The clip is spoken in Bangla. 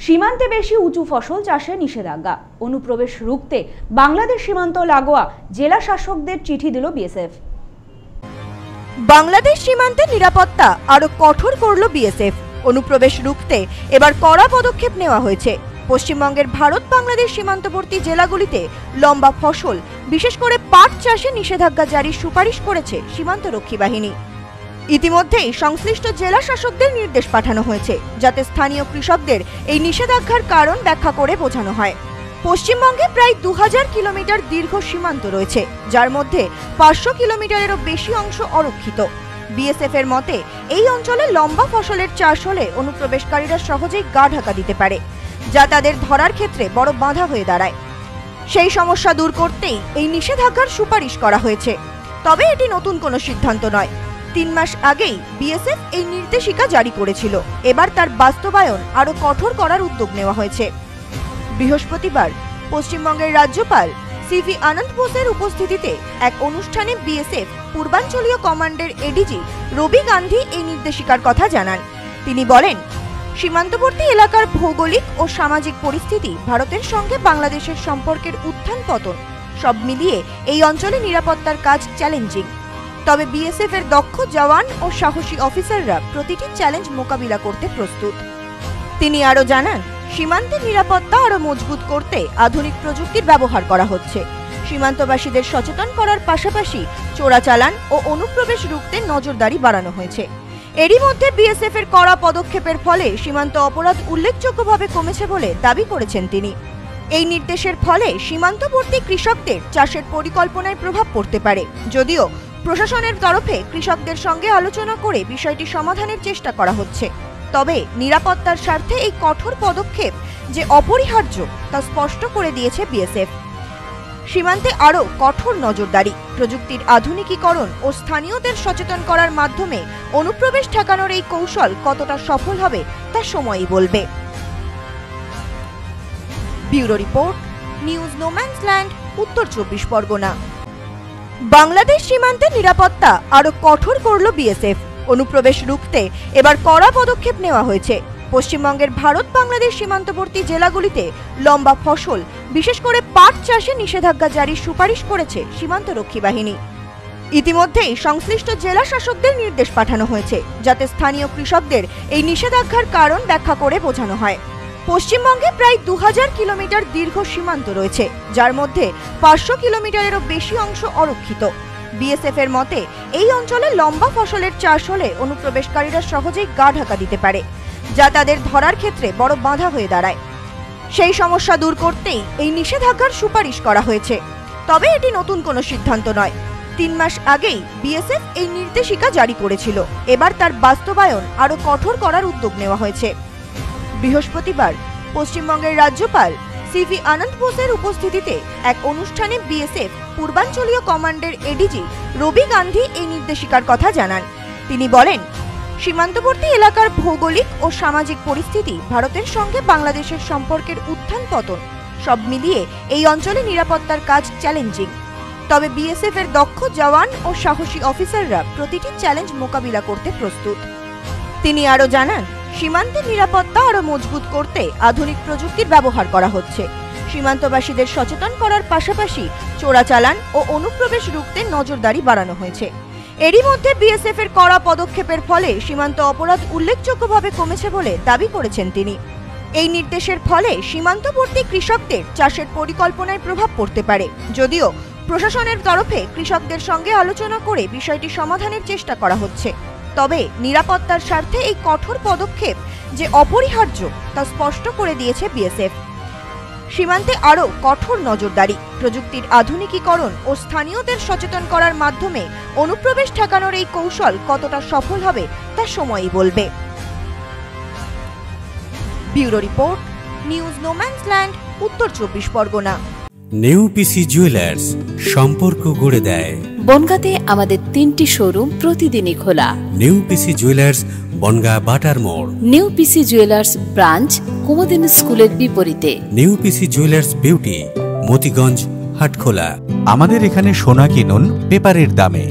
সীমান্তে বেশি উঁচু ফসল চাষে নিষেধাজ্ঞা, অনুপ্রবেশ রুখতে বাংলাদেশ সীমান্ত লাগোয়া জেলা শাসকদের চিঠি দিল বিএসএফ। বাংলাদেশ সীমান্তে নিরাপত্তা আরো কঠোর করল বিএসএফ। অনুপ্রবেশ রুখতে এবার কড়া পদক্ষেপ নেওয়া হয়েছে। পশ্চিমবঙ্গের ভারত বাংলাদেশ সীমান্তবর্তী জেলাগুলিতে লম্বা ফসল, বিশেষ করে পাট চাষে নিষেধাজ্ঞা জারির সুপারিশ করেছে সীমান্তরক্ষী বাহিনী। ইতিমধ্যেই সংশ্লিষ্ট জেলা শাসকদের নির্দেশ পাঠানো হয়েছে, যাতে স্থানীয় কৃষকদের এই নিষেধাজ্ঞার কারণ ব্যাখ্যা করে বোঝানো হয়। পশ্চিমবঙ্গে প্রায় 2000 কিলোমিটার দীর্ঘ সীমান্ত রয়েছে, যার মধ্যে 500 কিলোমিটারেরও বেশি অংশ অরক্ষিত। বিএসএফ এর মতে এই অঞ্চলে লম্বা ফসলের চাষ হলে অনুপ্রবেশকারীরা সহজেই গা ঢাকা দিতে পারে, যা তাদের ধরার ক্ষেত্রে বড় বাধা হয়ে দাঁড়ায়। সেই সমস্যা দূর করতেই এই নিষেধাজ্ঞার সুপারিশ করা হয়েছে। তবে এটি নতুন কোনো সিদ্ধান্ত নয়। 3 মাস আগেই বিএসএফ এই নির্দেশিকা জারি করেছিল। এবার তার বাস্তবায়ন আরো কঠোর করার উদ্যোগ নেওয়া হয়েছে। বৃহস্পতিবার পশ্চিমবঙ্গের রাজ্যপাল সিভি আনন্দ বোসের উপস্থিতিতে এক অনুষ্ঠানে বিএসএফ পূর্বাঞ্চলীয় কমান্ডের এডিজি রবি গান্ধী এই নির্দেশিকার কথা জানান। তিনি বলেন, সীমান্তবর্তী এলাকার ভৌগোলিক ও সামাজিক পরিস্থিতি, ভারতের সঙ্গে বাংলাদেশের সম্পর্কের উত্থান পতন সব মিলিয়ে এই অঞ্চলে নিরাপত্তার কাজ চ্যালেঞ্জিং। তবে বিএসএফ এর দক্ষ জওয়ান ও সাহসী অফিসাররা প্রতিটি চ্যালেঞ্জ মোকাবিলা করতে প্রস্তুত। তিনি আরো জানান, সীমান্তে নিরাপত্তা আরো মজবুত করতে আধুনিক প্রযুক্তির ব্যবহার করা হচ্ছে। সীমান্তবাসীদের সচেতন করার পাশাপাশি চোরাচালান ও অনুপ্রবেশ রুখতে নজরদারি বাড়ানো হয়েছে। এরই মধ্যে বিএসএফ এর কড়া পদক্ষেপের ফলে সীমান্ত অপরাধ উল্লেখযোগ্যভাবে কমেছে বলে দাবি করেছেন তিনি। এই নির্দেশের ফলে সীমান্তবর্তী কৃষকদের চাষের পরিকল্পনায় প্রভাব পড়তে পারে, যদিও প্রশাসনের তরফে কৃষকদের সঙ্গে আলোচনা করে বিষয়টি সমাধানের চেষ্টা করা হচ্ছে। তবে নিরাপত্তার স্বার্থে এই কঠোর পদক্ষেপ যে অপরিহার্য তা স্পষ্ট করে দিয়েছে বিএসএফ। সীমান্তে আরও কঠোর নজরদারি, প্রযুক্তির আধুনিকীকরণ ও স্থানীয়দের সচেতন করার মাধ্যমে অনুপ্রবেশ ঠেকানোর এই কৌশল কতটা সফল হবে তা সময়ই বলবে। ব্যুরো রিপোর্ট, নিউজ নোম্যান্সল্যান্ড, উত্তর 24 পরগনা। বাংলাদেশ সীমান্তে নিরাপত্তা আরো কঠোর করল বিএসএফ। অনুপ্রবেশ রুখতে এবার কড়া পদক্ষেপ নেওয়া হয়েছে। পশ্চিমবঙ্গের ভারত বাংলাদেশ সীমান্তবর্তী জেলাগুলিতে লম্বা ফসল, বিশেষ করে পাট চাষে নিষেধাজ্ঞা জারির সুপারিশ করেছে সীমান্তরক্ষী বাহিনী। ইতিমধ্যেই সংশ্লিষ্ট জেলা শাসকদের নির্দেশ পাঠানো হয়েছে, যাতে স্থানীয় কৃষকদের এই নিষেধাজ্ঞার কারণ ব্যাখ্যা করে বোঝানো হয়। পশ্চিমবঙ্গে প্রায় 2000 কিলোমিটার দীর্ঘ সীমান্ত রয়েছে, যার মধ্যে 500 কিলোমিটারেরও বেশি অংশ অরক্ষিত। বিএসএফ এর মতে এই অঞ্চলে লম্বা ফসলের চাষ হলে অনুপ্রবেশকারীরা সহজেই গা ঢাকা দিতে পারে, যা তাদের ধরার ক্ষেত্রে বড় বাধা হয়ে দাঁড়ায়। সেই সমস্যা দূর করতেই এই নিষেধাজ্ঞার সুপারিশ করা হয়েছে। তবে এটি নতুন কোনো সিদ্ধান্ত নয়। 3 মাস আগেই বিএসএফ এই নির্দেশিকা জারি করেছিল। এবার তার বাস্তবায়ন আরো কঠোর করার উদ্যোগ নেওয়া হয়েছে। বৃহস্পতিবার পশ্চিমবঙ্গের রাজ্যপাল সিভি আনন্দ বোসের উপস্থিতিতে এক অনুষ্ঠানে বিএসএফ পূর্বাঞ্চলীয় কমান্ডের এডিজি রবি গান্ধী এই নির্দেশিকার কথা জানান। তিনি বলেন, সীমান্তবর্তী এলাকার ভৌগোলিক ও সামাজিক পরিস্থিতি, ভারতের সঙ্গে বাংলাদেশের সম্পর্কের উত্থান পতন সব মিলিয়ে এই অঞ্চলে নিরাপত্তার কাজ চ্যালেঞ্জিং। তবে বিএসএফ এর দক্ষ জওয়ান ও সাহসী অফিসাররা প্রতিটি চ্যালেঞ্জ মোকাবিলা করতে প্রস্তুত। তিনি আরো জানান, সীমান্তে নিরাপত্তা আরো মজবুত করতে আধুনিক প্রযুক্তির ব্যবহার করা হচ্ছে। সীমান্তবাসীদের সচেতন করার পাশাপাশি চোরাচালান ও অনুপ্রবেশ রুখতে নজরদারি বাড়ানো হয়েছে। এরই মধ্যে বিএসএফ এর কড়া পদক্ষেপের ফলে সীমান্ত অপরাধ উল্লেখযোগ্যভাবে কমেছে বলে দাবি করেছেন তিনি। এই নির্দেশের ফলে সীমান্তবর্তী কৃষকদের চাষের পরিকল্পনায় প্রভাব পড়তে পারে, যদিও প্রশাসনের তরফে কৃষকদের সঙ্গে আলোচনা করে বিষয়টি সমাধানের চেষ্টা করা হচ্ছে। তবে নিরাপত্তার স্বার্থে এই কঠোর পদক্ষেপ যে অপরিহার্য তা স্পষ্ট করে দিয়েছে বিএসএফ। সীমান্তে আরো কঠোর নজরদারি, প্রযুক্তির আধুনিকীকরণ ও স্থানীয়দের সচেতন করার মাধ্যমে অনুপ্রবেশ ঠেকানোর এই কৌশল কতটা সফল হবে তা সময়ই বলবে। ব্যুরো রিপোর্ট, নিউজ নোম্যান্সল্যান্ড, উত্তর 24 পরগনা। নেউপিসি জুয়েলার্স, সম্পর্ক গড়ে দেয়। বনগাঁতে আমাদের 3টি শোরুম প্রতিদিনই খোলা। নেউপিসি জুয়েলার্স, বনগাঁ বাটার মোড়। নেউপিসি জুয়েলার্স ব্রাঞ্চ, কুমুদিনী স্কুলের বিপরীতে। নেউপিসি জুয়েলার্স বিউটি, মতিগঞ্জ, হাটখোলা। আমাদের এখানে সোনা কিনুন পেপারের দামে।